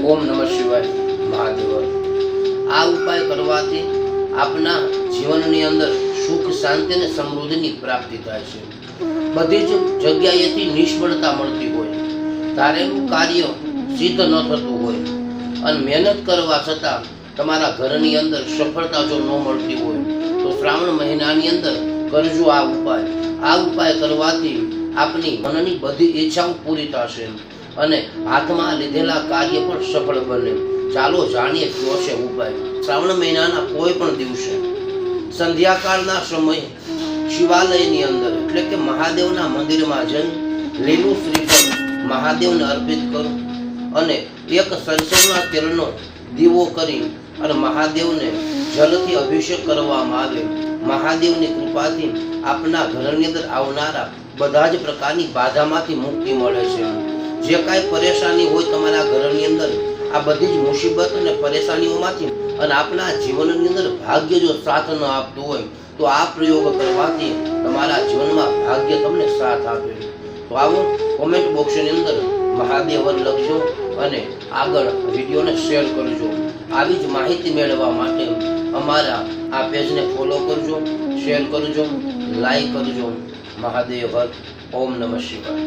ઓમ નમઃ શિવાય મહાદેવ। આ ઉપાય કરવાથી આપના જીવનની અંદર સુખ શાંતિ અને સમૃદ્ધિની પ્રાપ્તિ થાય છે। બધી જ જગ્યાએથી નિષ્ફળતા મળતી હોય, ધારેલું કાર્ય સિદ્ધ ન થતું હોય અને મહેનત કરવા છતાં તમારા ઘરની અંદર સફળતા જો ન મળતી હોય તો શ્રાવણ મહિનાની અંદર કરજો આ ઉપાય। આ ઉપાય કરવાથી આપની મનની બધી ઈચ્છાઓ પૂરી થશે અને હાથમાં લીધેલા કાર્ય પણ સફળ બને। ચાલો જાણીએ કયો છે ઉપાય। શ્રાવણ મહિનાના કોઈ પણ દિવસે સંધ્યાકાળના સમયે શિવાલયની અંદર એટલે કે મહાદેવના મંદિરમાં જઈ લીલું શ્રીફળ મહાદેવને અર્પિત કરો અને એક સરસવના તેલનો દીવો કરી અને મહાદેવને જલથી અભિષેક કરવામાં આવે। મહાદેવની કૃપાથી આપના ઘરની અંદર આવનારા બધા જ પ્રકારની બાધામાંથી મુક્તિ મળે છે। જે કાંઈ પરેશાની હોય તમારા ઘરની અંદર, આ બધી જ મુસીબત અને પરેશાનીઓમાંથી અને આપના જીવનની અંદર ભાગ્ય જો સાથ ન આપતું હોય તો આ પ્રયોગ કરવાથી તમારા જીવનમાં ભાગ્ય તમને સાથ આપે। તો આવો કોમેન્ટ બોક્સની અંદર મહાદેવ લખજો અને આગળ વિડીયોને શેર કરજો। આવી જ માહિતી મેળવવા માટે અમારા આ પેજને ફોલો કરજો, શેર કરજો, લાઈક કરજો। મહાદેવ ઓમ નમઃ શિવાય।